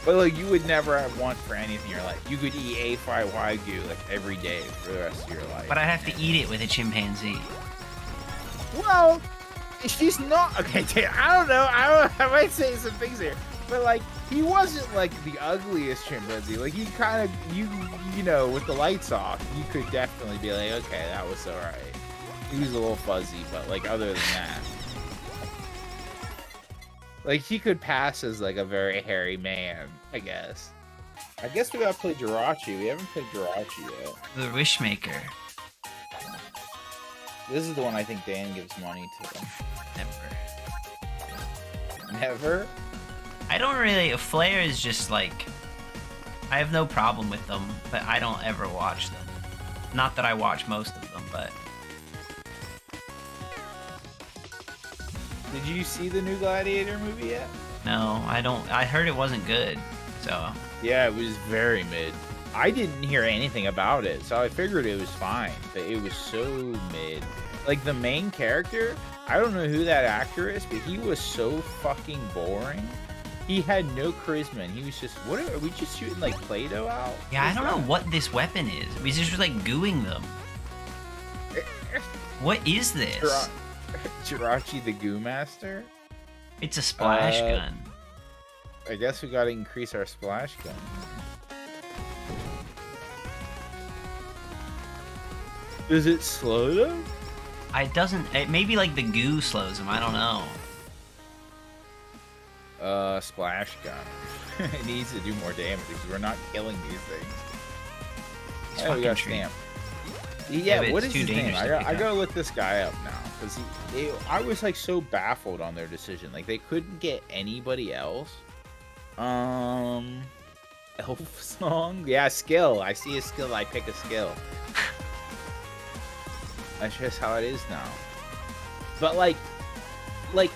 But like, you would never have one for anything in your life. You could eat A5 Wagyu like every day for the rest of your life. But I'd have to eat it with a chimpanzee. Well, she's not okay. I don't know. I might say some things here, but like, he wasn't like the ugliest chimpanzee. Like, he kind of you know, with the lights off, you could definitely be like, okay, that was all right. He was a little fuzzy, but like, other than that, like, he could pass as like a very hairy man, I guess. I guess we gotta play Jirachi. We haven't played Jirachi yet. The Wishmaker. This is the one I think Dan gives money to. Never. Never? I don't really. Flare is just like. I have no problem with them, but I don't ever watch them. Not that I watch most of them, but. Did you see the new Gladiator movie yet? No, I don't. I heard it wasn't good, so. Yeah, it was very mid. I didn't hear anything about it, so I figured it was fine, but it was so mid. Like, the main character, I don't know who that actor is, but he was so fucking boring. He had no charisma, and he was just, what are we just shooting, like, Play-Doh out? Yeah, I don't know what this weapon is. We just like gooing them. What is this? Jirachi the Goo Master? It's a splash gun. I guess we gotta increase our splash gun. Does it slow them? It doesn't. It maybe like the goo slows them. I don't know. Splash gun. It needs to do more damage because we're not killing these things. It's we got fucking Stamp. Yeah, what is too his name? dangerous to I pick gotta up. look this guy up now because I was like so baffled on their decision. Like, they couldn't get anybody else. Elf song? Yeah, skill. I see a skill. I pick a skill. That's just how it is now. But like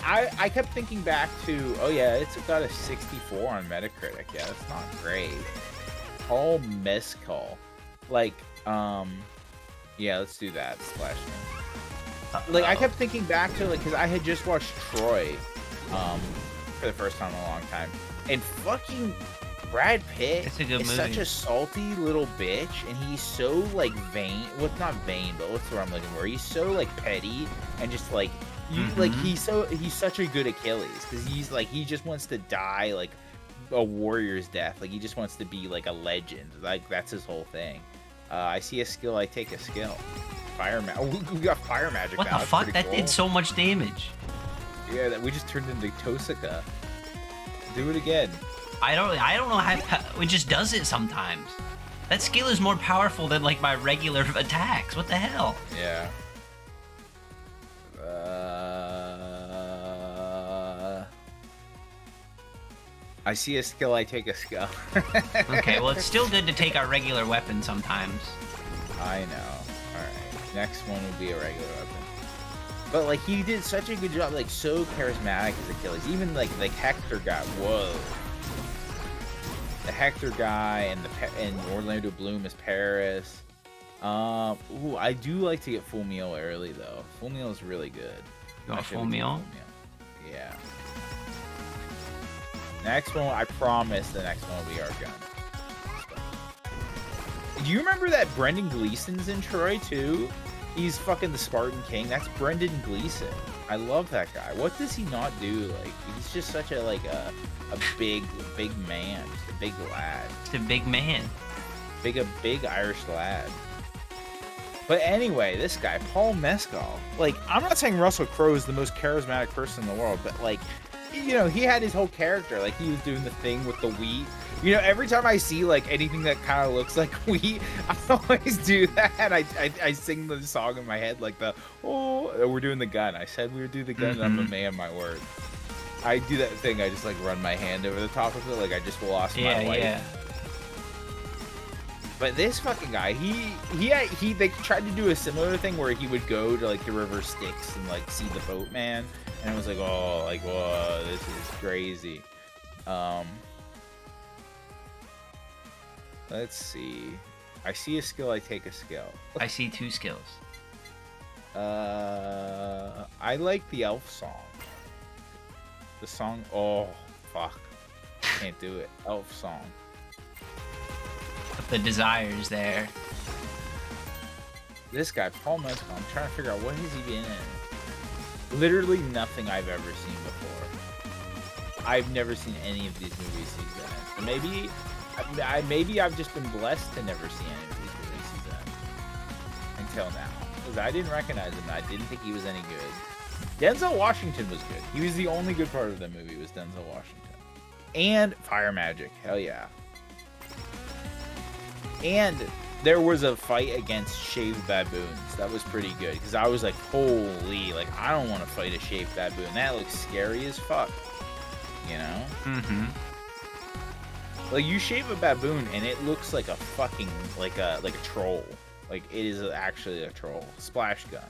I kept thinking back to, oh yeah, it's got a 64 on Metacritic. Yeah, that's not great. Paul Mescal. Like, yeah, let's do that. Splash gun. Like, I kept thinking back to, like, because I had just watched Troy, for the first time in a long time, and fucking Brad Pitt It's a good is movie. such a salty little bitch, and he's so, like, vain. Well, not vain, but what's the word I'm looking for? He's so, like, petty, and just, like, like, he's such a good Achilles, because he's, like, he just wants to die, like, a warrior's death. Like, he just wants to be, like, a legend. Like, that's his whole thing. I see a skill, I take a skill. Fire magic. Oh, we got fire magic What now. the That's fuck? pretty That cool. did so much damage. Yeah, that we just turned into Tosaka. Do it again. I don't know how. It just does it sometimes. That skill is more powerful than like my regular attacks. What the hell? Yeah. I see a skill, I take a skill. Okay, well it's still good to take our regular weapon sometimes. I know. Alright. Next one will be a regular weapon. But like, he did such a good job, like, so charismatic as Achilles. Even like Hector guy. Whoa. The Hector guy and Orlando Bloom as Paris. Ooh, I do like to get full meal early though. Full meal is really good. You want I should full be meal? taking Yeah. Next one, I promise the next one will be our gun. Do you remember that Brendan Gleeson's in Troy too? He's fucking the Spartan King. That's Brendan Gleeson. I love that guy. What does he not do? Like, he's just such a big man, just a big lad. It's a big man. A big Irish lad. But anyway, this guy, Paul Mescal. Like, I'm not saying Russell Crowe is the most charismatic person in the world, but like, you know, he had his whole character. Like, he was doing the thing with the wheat. You know, every time I see like anything that kind of looks like wheat, I always do that. I sing the song in my head, like we're doing the gun. I said we would do the gun, and I'm a man, my word. I do that thing. I just like run my hand over the top of it, like I just lost my life. Yeah. But this fucking guy, they tried to do a similar thing where he would go to like the river Styx and like see the boatman, and it was like, oh, like, whoa, this is crazy. Let's see. I see a skill, I take a skill. I see 2 skills. I like the elf song. The song, oh, fuck. Can't do it. Elf song. The desires there. This guy, Paul Mescal, I'm trying to figure out what has he been in. Literally nothing I've ever seen before. I've never seen any of these movies he's been in. So maybe I've just been blessed to never see any of these movies he's in until now, because I didn't recognize him. I didn't think he was any good. Denzel Washington was good. He was the only good part of the movie, was Denzel Washington. And Fire Magic, hell yeah. And there was a fight against shaved baboons. That was pretty good, because I was like, holy, like, I don't want to fight a shaved baboon. That looks scary as fuck, you know? Mm-hmm. Like, you shave a baboon and it looks like a fucking, like a troll. Like, it is actually a troll. Splash gun.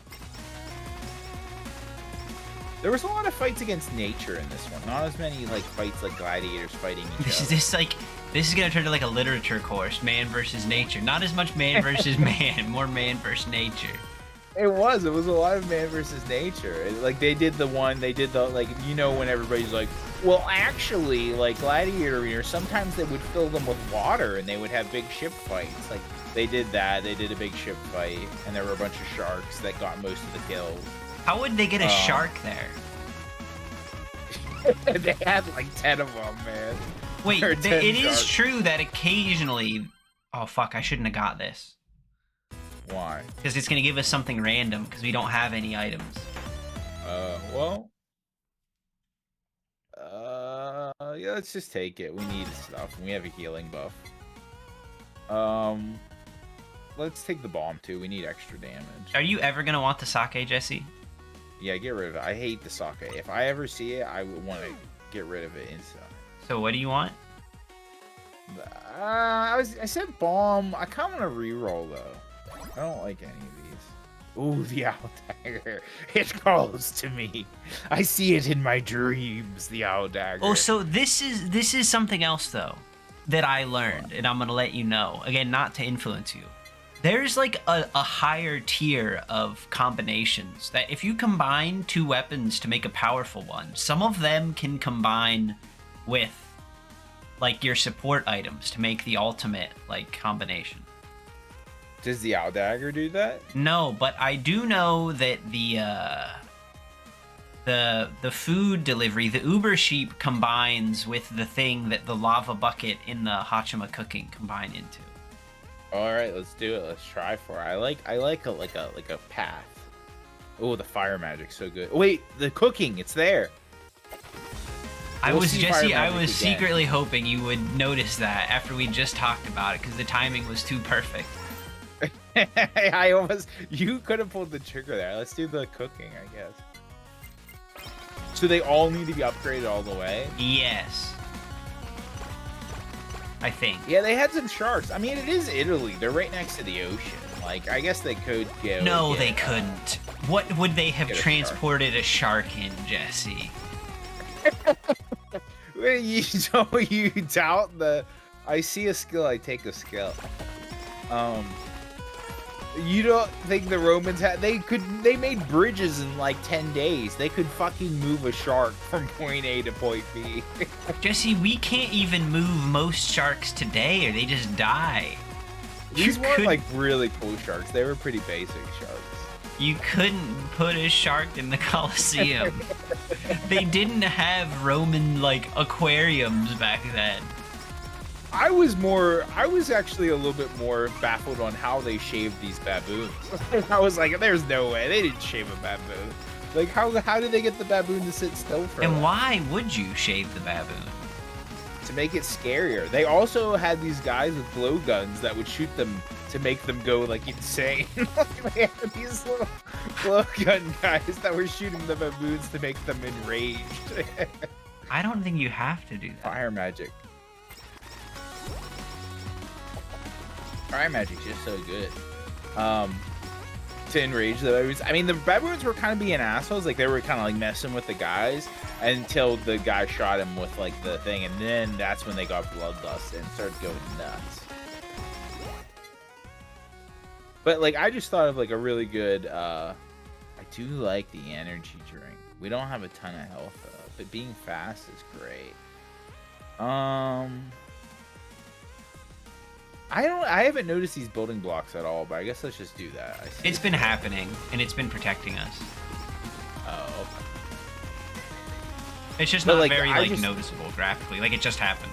There was a lot of fights against nature in this one. Not as many, like, fights like gladiators fighting each other. This is gonna turn to like a literature course, man versus nature. Not as much man versus man, more man versus nature. It was a lot of man versus nature. Like, they did the, like, you know, when everybody's like, well, actually, like, gladiator arenas, sometimes they would fill them with water and they would have big ship fights. Like, they did that. They did a big ship fight, and there were a bunch of sharks that got most of the kills. How would they get a shark there? They had like 10 of them, man. Wait, it is true that occasionally... Oh, fuck, I shouldn't have got this. Why? Because it's going to give us something random, because we don't have any items. Yeah, let's just take it. We need stuff, and we have a healing buff. Let's take the bomb, too. We need extra damage. Are you ever going to want the sake, Jesse? Yeah, get rid of it. I hate the sake. If I ever see it, I would want to get rid of it instantly. So what do you want? I said bomb. I kind of want to reroll, though. I don't like any of these. Ooh, the owl dagger. It calls to me. I see it in my dreams, the owl dagger. Oh, so this is something else, though, that I learned, and I'm going to let you know. Again, not to influence you. There's like a higher tier of combinations that if you combine two weapons to make a powerful one, some of them can combine with like your support items to make the ultimate like combination. Does the owl dagger do that? No, but I do know that the food delivery, the Uber sheep combines with the thing that the lava bucket in the Hachima cooking combine into. All right, let's do it. Let's try for it. I like a path. Oh, the fire magic's so good. Wait, the cooking, it's there. I was secretly hoping you would notice that after we just talked about it, because the timing was too perfect. You could have pulled the trigger there. Let's do the cooking, I guess. So they all need to be upgraded all the way? Yes. I think. Yeah, they had some sharks. I mean, it is Italy. They're right next to the ocean. Like, I guess they could go. No, they couldn't. What would they have transported a shark in, Jesse? You doubt the... I see a skill, I take a skill. You don't think the Romans had... They made bridges in like 10 days. They could fucking move a shark from point A to point B. Jesse, we can't even move most sharks today, or they just die. These weren't like really cool sharks. They were pretty basic sharks. You couldn't put a shark in the Colosseum. They didn't have Roman like aquariums back then. I was actually a little bit more baffled on how they shaved these baboons. I was like, there's no way. They didn't shave a baboon. Like, how did they get the baboon to sit still for And that? why would you shave the baboon? To make it scarier. They also had these guys with blowguns that would shoot them to make them go, like, insane. They had these little blowgun guys that were shooting the baboons to make them enraged. I don't think you have to do that. Fire magic. Fire magic's just so good. To enrage the baboons. I mean, the baboons were kind of being assholes. Like, they were kind of like messing with the guys until the guy shot him with like the thing, and then that's when they got bloodlust and started going nuts. But like, I just thought of like a really good. I do like the energy drink. We don't have a ton of health though, but being fast is great. Um, I haven't noticed these building blocks at all, but I guess let's just do that. I see. It's been happening, and it's been protecting us. Oh, okay. It's just But, not like, very I like just- noticeable graphically. Like it just happened.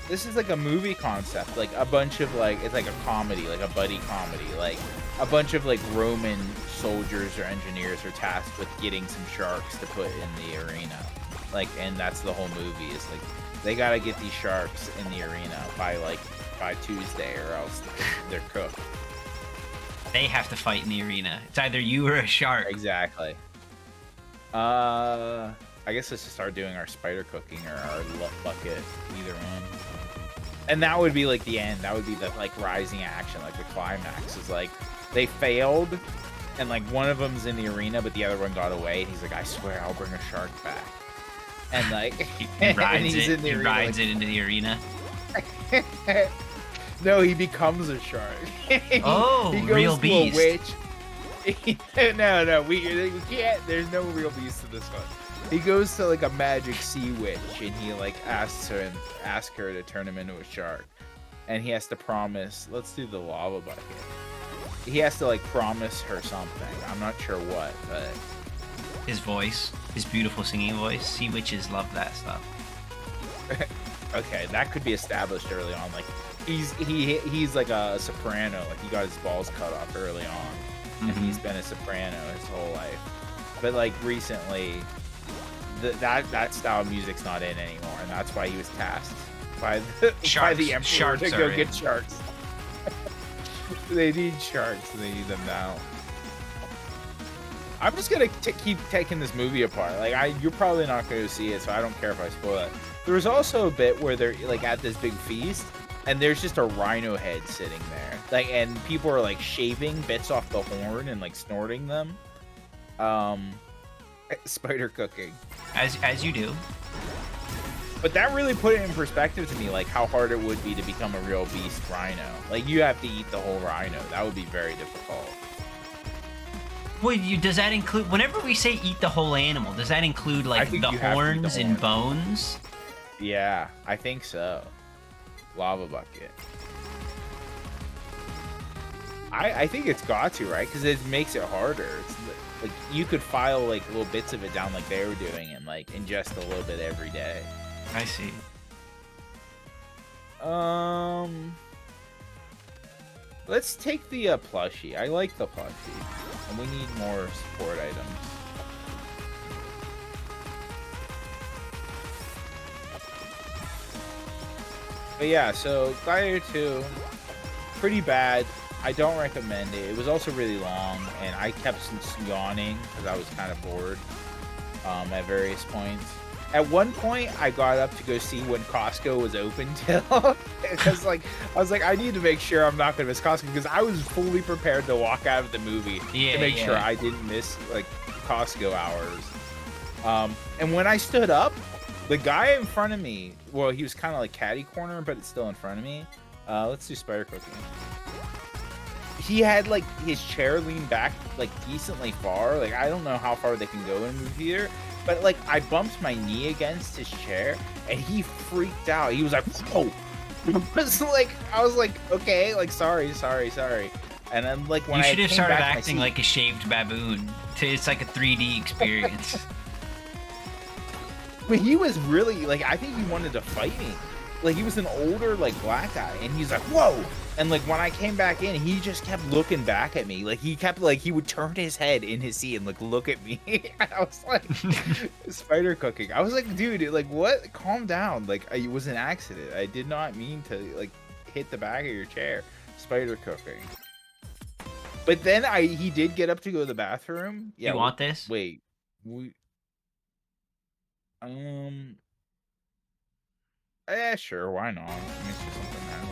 This is like a movie concept, like a bunch of like, it's like a comedy, like a buddy comedy, like a bunch of like Roman soldiers or engineers are tasked with getting some sharks to put in the arena. Like, and that's the whole movie is like, they gotta get these sharks in the arena by Tuesday or else they're cooked. They have to fight in the arena. It's either you or a shark. Exactly. I guess let's just start doing our spider cooking or our bucket, either one. And that would be like the end. That would be the like rising action, like the climax is like they failed, and like one of them's in the arena, but the other one got away. And he's like, I swear I'll bring a shark back. And like He and rides he's it. in the He arena, rides like, it into the arena. No, he becomes a shark. Oh, he goes real to beast. A witch. No, we can't. There's no real beast in this one. He goes to like a magic sea witch, and he like asks her to turn him into a shark, and he has to promise. Let's do the lava bucket. He has to like promise her something. I'm not sure what, but His voice, his beautiful singing voice. Sea witches love that stuff. okay, that could be established early on. Like he's like a soprano. Like he got his balls cut off early on, and he's been a soprano his whole life. But like recently, that style of music's not in anymore, and that's why he was tasked by the emperor Sharks to go are get in. sharks. They need sharks, and they need them now. I'm just gonna keep taking this movie apart. Like you're probably not going to see it, so I don't care if I spoil it. There was also a bit where they're like at this big feast, and there's just a rhino head sitting there, like, and people are like shaving bits off the horn and like snorting them. Spider cooking. As you do. But that really put it in perspective to me, like how hard it would be to become a real beast rhino. Like you have to eat the whole rhino. That would be very difficult. Well, does that include, whenever we say eat the whole animal, does that include like think the you have to eat the horns and horns. bones? Yeah, I think so. Lava bucket. I think it's got to, right? Because it makes it harder. It's like you could file like little bits of it down like they were doing and like ingest a little bit every day. I see. Let's take the plushie. I like the plushie. And we need more support items. But yeah, so Gladiator 2, pretty bad. I don't recommend it. It was also really long, and I kept yawning because I was kind of bored at various points. At one point, I got up to go see when Costco was open till, because like I was like, I need to make sure I'm not gonna miss Costco, because I was fully prepared to walk out of the movie to make sure I didn't miss like Costco hours. And when I stood up, the guy in front of me, well, he was kind of like catty corner, but it's still in front of me. Let's do spider cooking. He had like his chair leaned back like decently far. Like I don't know how far they can go in a movie theater, but like I bumped my knee against his chair and he freaked out. He was like, "Whoa!" I was like, okay, like sorry. And then like when You I should have came started back to my acting seat- like a shaved baboon. It's like a 3D experience. But he was really like, I think he wanted to fight me. Like he was an older like black guy, and he's like, "Whoa!" And like when I came back in, he just kept looking back at me. Like he kept like he would turn his head in his seat and like look at me. And I was like, spider cooking. I was like, dude, like what? Calm down. Like it was an accident. I did not mean to like hit the back of your chair. Spider cooking. But then he did get up to go to the bathroom. Yeah. You want this? Wait. Yeah, sure, why not? Let me see something now,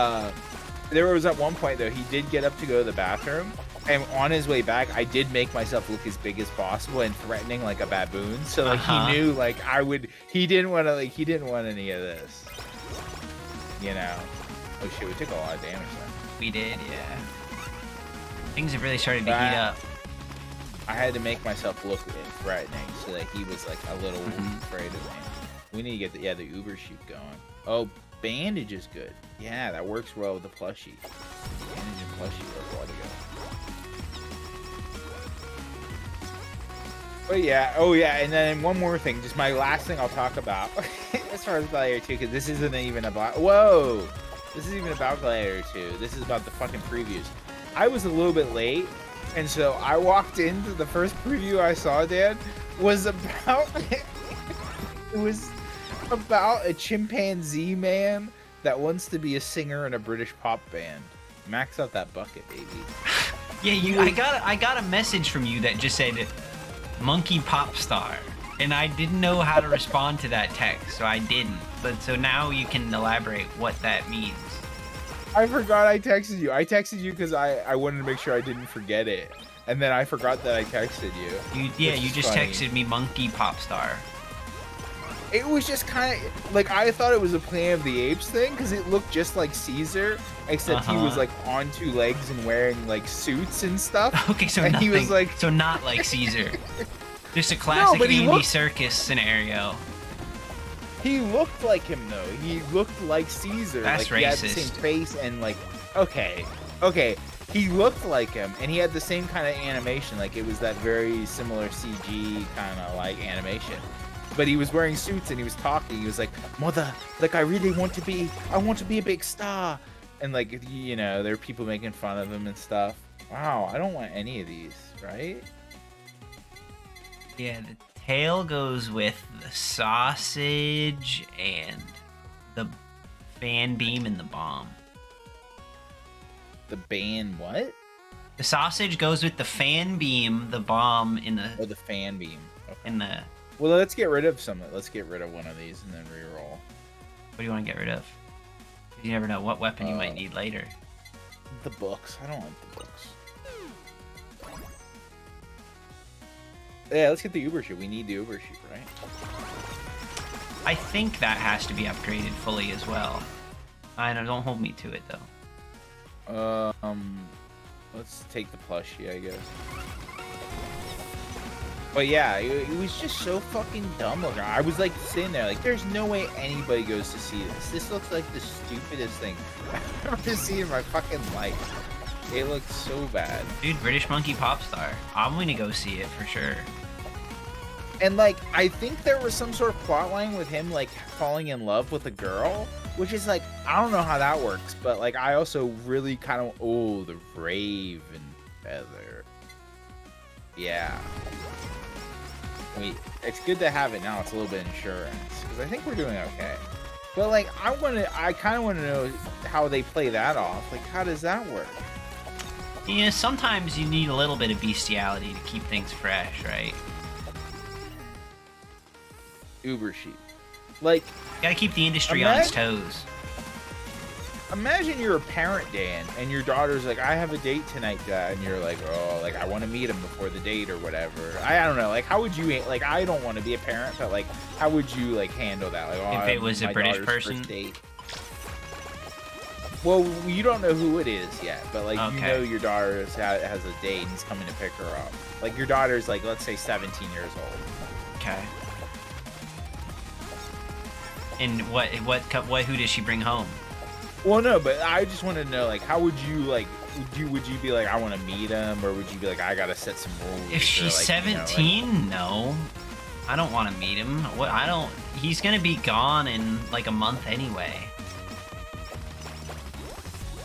I guess. There was at one point though, he did get up to go to the bathroom, and on his way back, I did make myself look as big as possible and threatening like a baboon. So like he knew like I would. He didn't want any of this. You know. Oh shit, we took a lot of damage then. We did, yeah. Things have really started to heat up. I had to make myself look threatening so that he was like a little afraid of me. We need to get the Uber shoot going. Oh, bandage is good. Yeah, that works well with the plushie. Bandage and plushie work well together. But yeah, oh yeah, and then one more thing, just my last thing I'll talk about as far as Gladiator 2, because this isn't even about, whoa, this isn't even about Gladiator 2, this is about the fucking previews. I was a little bit late, and so I walked into the first preview I saw, Dan, was about, it was about a chimpanzee man that wants to be a singer in a British pop band. Max out that bucket, baby. Yeah, I got a message from you that just said, monkey pop star, and I didn't know how to respond to that text, so I didn't. But so now you can elaborate what that means. I forgot I texted you. I texted you because I wanted to make sure I didn't forget it, and then I forgot that I texted you. You just funny. Texted me monkey pop star. It was just kind of like, I thought it was a Planet of the Apes thing because it looked just like Caesar, except he was like on 2 legs and wearing like suits and stuff. Okay, so and nothing, he was like, so not like Caesar. Just a classic Andy Circus scenario. He looked like him though. He looked like Caesar. That's like, racist. He had the same face and like, okay. He looked like him, and he had the same kind of animation. Like it was that very similar CG kind of like animation. But he was wearing suits and he was talking. He was like, "Mother, like I want to be a big star." And like, you know, there were people making fun of him and stuff. Wow, I don't want any of these, right? Yeah, the tail goes with the sausage and the fan beam and the bomb. The band what? The sausage goes with the fan beam, the bomb in the. Oh, the fan beam. Okay. In the. Well, let's get rid of some. Let's get rid of one of these and then reroll. What do you want to get rid of? You never know what weapon you might need later. The books. I don't want the books. Yeah, let's get the Uber shoot. We need the Uber shoot, right? I think that has to be upgraded fully as well. I know. Don't hold me to it though. Let's take the plushie, I guess. But yeah, it was just so fucking dumb looking. I was like sitting there, like, there's no way anybody goes to see this. This looks like the stupidest thing I've ever seen in my fucking life. It looks so bad. Dude, British Monkey Pop Star. I'm gonna go see it for sure. And like, I think there was some sort of plot line with him like falling in love with a girl, which is like, I don't know how that works, but like, I also really kind of, oh, the Raven feather. Yeah. It's good to have it now. It's a little bit insurance because I think we're doing okay. But like, I kind of want to know how they play that off. Like, how does that work? Yeah, sometimes you need a little bit of bestiality to keep things fresh, right? Uber sheep. Like, you gotta keep the industry on its toes. Imagine you're a parent, Dan, and your daughter's like, I have a date tonight, Dad, and you're like, oh, like, I want to meet him before the date or whatever. I don't know, like, how would you, like, I don't want to be a parent, but, like, how would you, like, handle that? Like, oh, if it was a British person? Date. Well, you don't know who it is yet, but, like, okay. You know your daughter has a date and he's coming to pick her up. Like, your daughter's, like, let's say 17 years old. Okay. And who does she bring home? Well, no, but I just want to know, like, how would you, like, would you be like, I want to meet him, or would you be like, I gotta set some rules? If she's like, 17, you know, like, no, I don't want to meet him. He's gonna be gone in like a month anyway.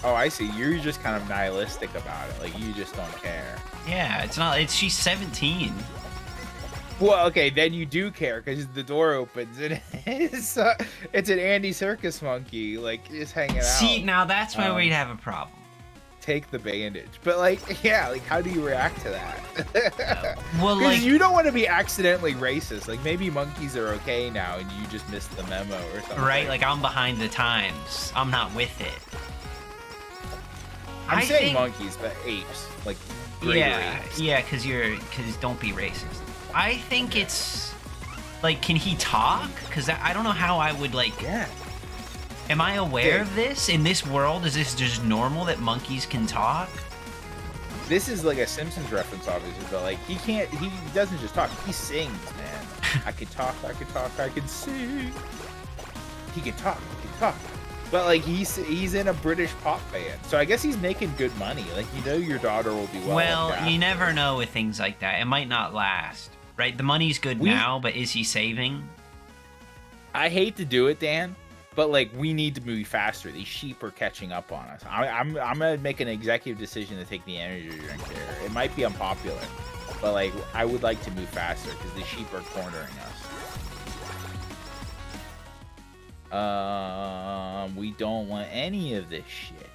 Oh, I see. You're just kind of nihilistic about it. Like, you just don't care. Yeah, she's 17. Well, okay, then you do care because the door opens and it's an Andy Circus monkey, like, just hanging out. See, now that's where we'd have a problem. Take the bandage. But, like, yeah, like, how do you react to that? Well, like, you don't want to be accidentally racist. Like, maybe monkeys are okay now and you just missed the memo or something. Right, like, I'm behind the times. I'm not with it. I'm saying monkeys, but apes. Like, apes. Yeah, because don't be racist. I think it's, like, can he talk? Because I don't know how I would, like... Yeah. Am I aware of this? In this world, is this just normal that monkeys can talk? This is, like, a Simpsons reference, obviously, but, like, he doesn't just talk. He sings, man. I could talk, I could talk, I could sing. He could talk, he could talk. But like he's in a British pop band, so I guess he's making good money. Like your daughter will be well. Well, you never know with things like that. It might not last, right? The money's good now, but is he saving? I hate to do it, Dan, but like we need to move faster. These sheep are catching up on us. I'm gonna make an executive decision to take the energy drink there. It might be unpopular, but like I would like to move faster because the sheep are cornering us. We don't want any of this shit.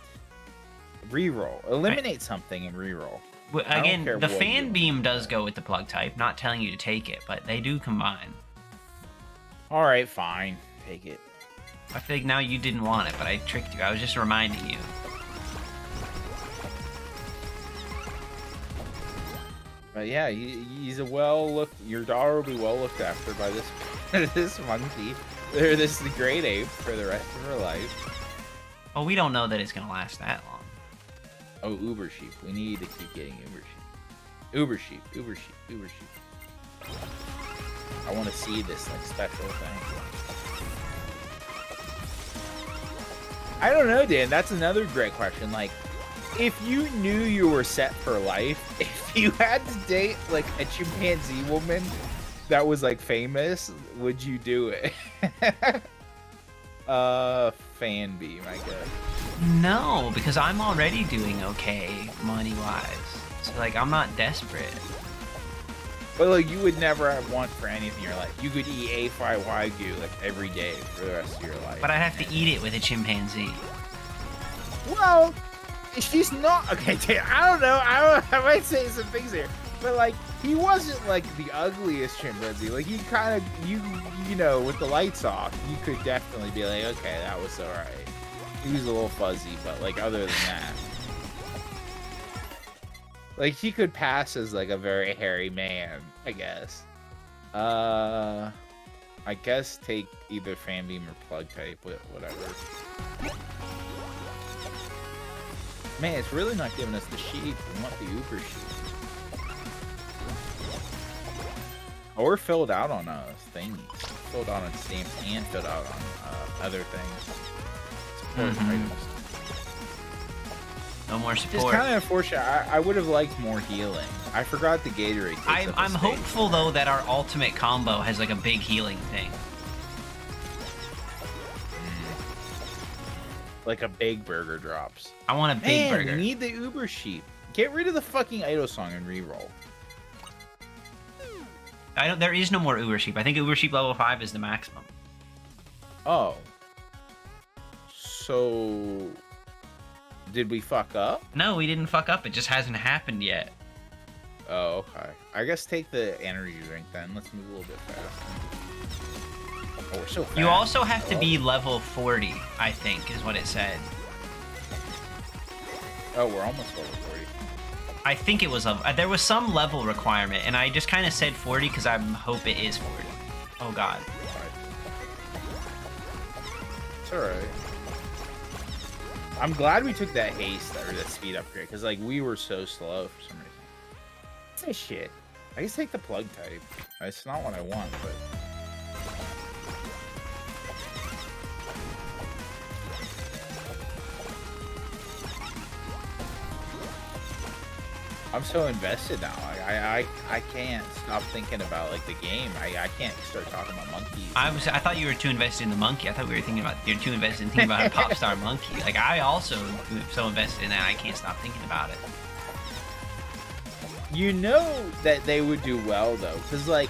Reroll. Eliminate something and reroll. Well, again, the fan beam does go with the plug type. Not telling you to take it, but they do combine. All right, fine. Take it. I feel like now you didn't want it, but I tricked you. I was just reminding you. But yeah, he's a your daughter will be well looked after by this monkey. They're this great ape for the rest of her life. Well, we don't know that it's gonna last that long. Oh, Uber sheep. We need to keep getting Uber sheep. Uber sheep. Uber sheep. Uber sheep. I want to see this like special thing. I don't know, Dan. That's another great question. Like, if you knew you were set for life, if you had to date like a chimpanzee woman that was like famous, would you do it? Fan beam, I guess. No, because I'm already doing okay money wise. So like I'm not desperate. But like you would never want for anything in your life. You could eat A5 Wagyu like every day for the rest of your life. But I'd have to eat it with a chimpanzee. Well, she's not okay. I don't know. I might say some things here, but like he wasn't like the ugliest chimpanzee. Like he kind of you know with the lights off, you could definitely be like, okay, that was alright. He was a little fuzzy, but like other than that, like he could pass as like a very hairy man, I guess. I guess take either fan beam or plug type, whatever. Man, it's really not giving us the sheep. We want the Uber sheep. Oh, we're filled out on thingies. Filled out on stamps and filled out on other things. Support items. No more support. It's kind of unfortunate. I would have liked more healing. I forgot the Gatorade. I'm hopeful though that our ultimate combo has like a big healing thing. Like a big burger drops. I want a big burger. We need the Uber sheep. Get rid of the fucking idle song and reroll. There is no more Uber sheep. I think Uber sheep level 5 is the maximum. Oh. So did we fuck up? No, we didn't fuck up. It just hasn't happened yet. Oh, okay. I guess take the energy drink then. Let's move a little bit faster. Oh, we're so fast. You also have to be level 40, I think, is what it said. Oh, we're almost level 40. I think it was there was some level requirement, and I just kind of said 40 because I hope it is 40. Oh god. It's alright. I'm glad we took that haste or that speed upgrade because like we were so slow for some reason. What's this shit? I guess take the plug type. It's not what I want, but. I'm so invested now. I can't stop thinking about like the game. I can't start talking about monkeys. I thought you were too invested in the monkey. I thought we were thinking about you're too invested in thinking about a pop star monkey. Like I also am so invested in that I can't stop thinking about it. You know that they would do well though, because like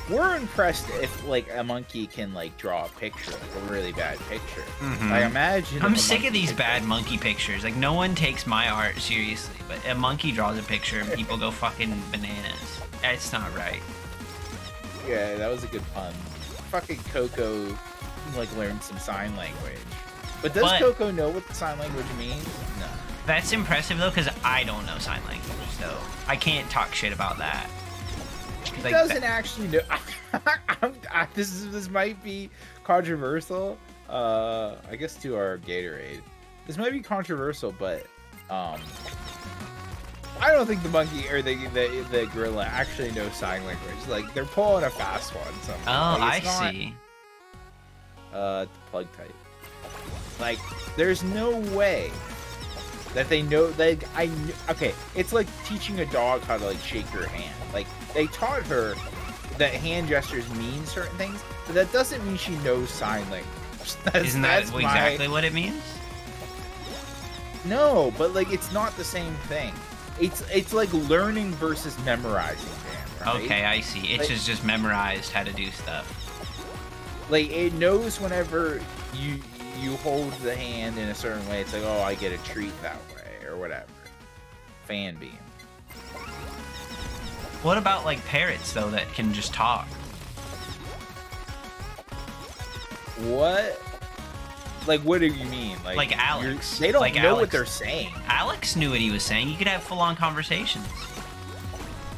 we're impressed if like a monkey can like draw a picture, like a really bad picture. Like imagine. I'm sick of these bad monkey pictures. Like no one takes my art seriously, but a monkey draws a picture and people go fucking bananas. It's not right. Yeah, that was a good pun. Fucking Coco like learned some sign language. But does Coco know what the sign language means? No. That's impressive though, because I don't know sign language, so I can't talk shit about that. He doesn't actually know. This might be controversial. I guess to our Gatorade. This might be controversial, but I don't think the monkey or the gorilla actually knows sign language. Like they're pulling a fast one. Somehow. Oh, Like, I see. Plug type. Like, there's no way that they know. Like, okay, it's like teaching a dog how to like shake your hand. Like they taught her that hand gestures mean certain things, but that doesn't mean she knows sign language. Isn't that exactly what it means? No, but like it's not the same thing. It's like learning versus memorizing, man. Right? Okay, I see. It's like, just memorized how to do stuff. Like it knows whenever you hold the hand in a certain way, it's like, oh, I get a treat that way or whatever. Fan beam. What about like parrots though that can just talk? What? Like, what do you mean? Like Alex. They don't like know Alex. what they're saying. Alex knew what he was saying. You could have full-on conversations.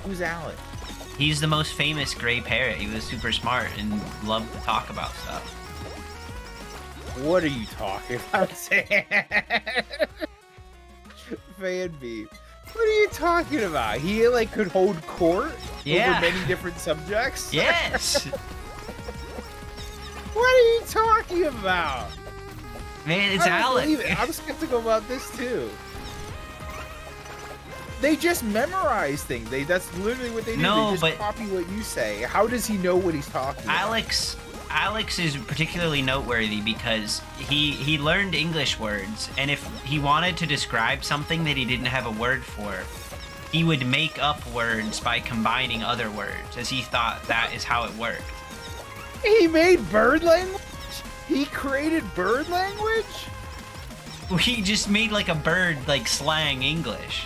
Who's Alex? He's the most famous gray parrot. He was super smart and loved to talk about stuff. What are you talking about, Sam? Fan beam. What are you talking about? He like could hold court over many different subjects? Yes. What are you talking about? Man, it's Alex. I'm skeptical about this too. They just memorize things. That's literally what they do. No, they just but copy what you say. How does he know what he's talking about? Alex is particularly noteworthy because he learned English words, and if he wanted to describe something that he didn't have a word for, he would make up words by combining other words, as he thought that is how it worked. He made bird language? He created bird language? He just made like a bird, like slang English.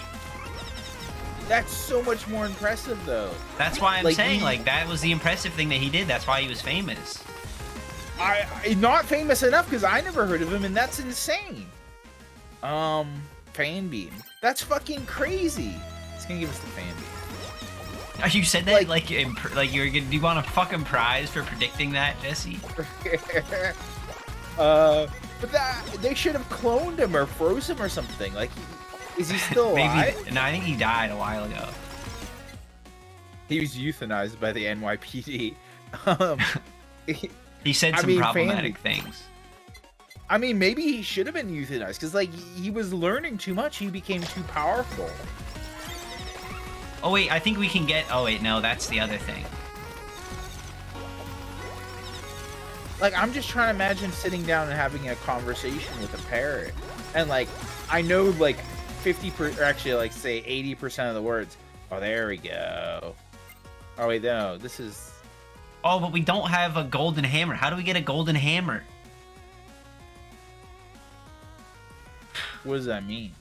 That's so much more impressive, though. That's why I'm saying, like, that was the impressive thing that he did. That's why he was famous. I not famous enough because I never heard of him, and that's insane. Fan beam. That's fucking crazy. It's gonna give us the fan beam. You said that like you're gonna. Do you want a fucking prize for predicting that, Jesse? But they should have cloned him or froze him or something. Like, is he still alive? Maybe. No, I think he died a while ago. He was euthanized by the NYPD. He said some problematic things. I mean, maybe he should have been euthanized because, like, he was learning too much. He became too powerful. Oh wait, I think we can get. Oh wait, no, that's the other thing. Like, I'm just trying to imagine sitting down and having a conversation with a parrot, and like, I know like 50%, or actually like say 80% of the words. Oh, there we go. Oh wait, no, this is. Oh, but we don't have a golden hammer. How do we get a golden hammer? What does that mean?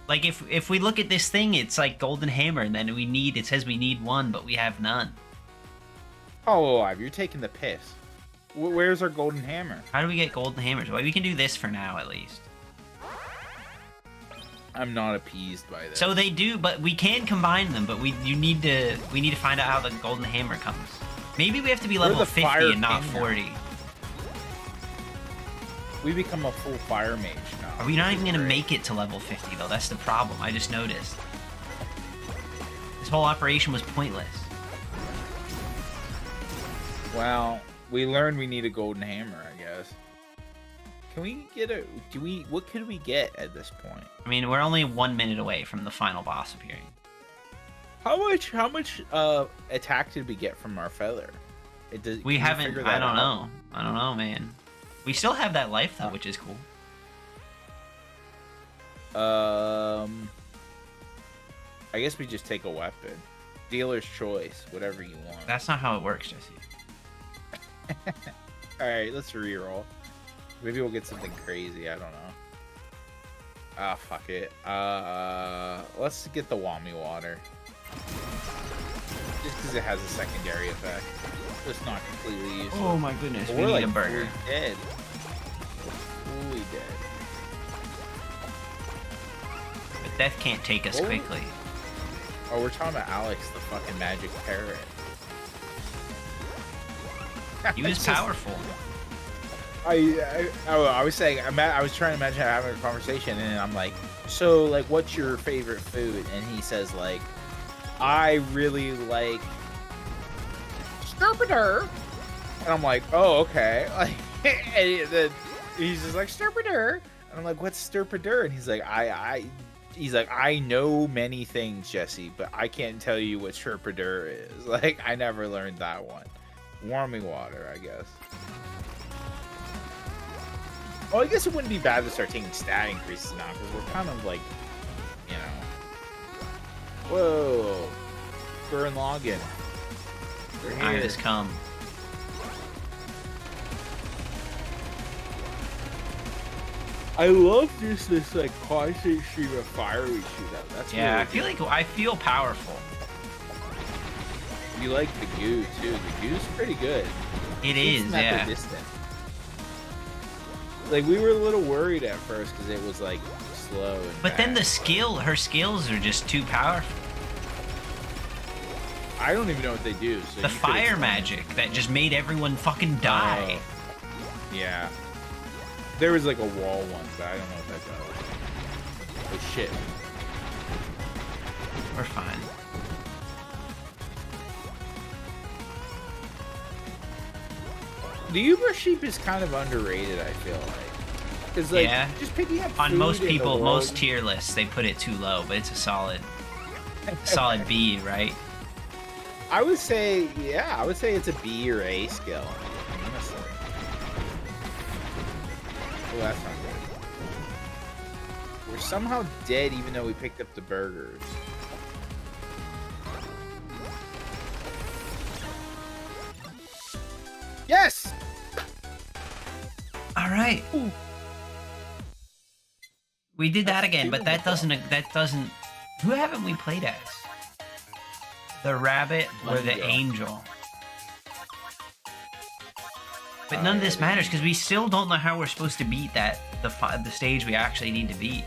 Like, if we look at this thing, it's like golden hammer, and then it says we need one, but we have none. Oh, alive, you're taking the piss. Where's our golden hammer? How do we get golden hammers? Well, we can do this for now, at least. I'm not appeased by this. So they do, but we can combine them, but we need to find out how the golden hammer comes. Maybe we have to be level 50 and not 40. We become a full fire mage now. Are we not even going to make it to level 50, though? That's the problem. I just noticed. This whole operation was pointless. Well, we learned we need a golden hammer, I guess. Can we get a... What could we get at this point? I mean, we're only 1 minute away from the final boss appearing. How much attack did we get from our feather? We haven't... I don't know. I don't know, man. We still have that life, though, which is cool. I guess we just take a weapon. Dealer's choice, whatever you want. That's not how it works, Jesse. Alright, let's reroll. Maybe we'll get something crazy, I don't know. Ah, fuck it. Let's get the Wami water. Just because it has a secondary effect. It's not completely useless. Oh my goodness, But we need like a burger. Dead. Fully dead. But death can't take us quickly. Oh, we're talking about Alex, the fucking magic parrot. He was powerful. I was saying, I was trying to imagine having a conversation, and I'm like, so like, what's your favorite food? And he says like, I really like stirpadur. And I'm like, oh, okay. Like, and then he's just like stirpadur, and I'm like, what's stirpadur? And he's like, he's like, I know many things, Jesse, but I can't tell you what stirpadur is. Like, I never learned that one. Warming water, I guess. Well, I guess it wouldn't be bad to start taking stat increases now, because we're kind of like, you know. Whoa. Burn login. Time has come. I love just this like constant stream of fire we shoot out. That's Yeah, really I feel powerful. You like the goo too. The goo's pretty good. It's not that distant. Like we were a little worried at first because it was like slow. And but then bad. her skills are just too powerful. I don't even know what they do. So The fire magic that just made everyone fucking die. Yeah. There was like a wall one, but I don't know what that does. Oh shit. We're fine. The Uber sheep is kind of underrated, I feel like. Because like, yeah. just picking up On food most in the people, world- most tier lists, they put it too low, but it's a solid B, right? I would say, yeah, I would say it's a B or A skill. Honestly. Oh, that's not good. We're somehow dead even though we picked up the burgers. Yes! All right. Ooh. We did that That's again, but that doesn't. Who haven't we played as? The rabbit or the angel? But none of this matters because we still don't know how we're supposed to beat the stage we actually need to beat.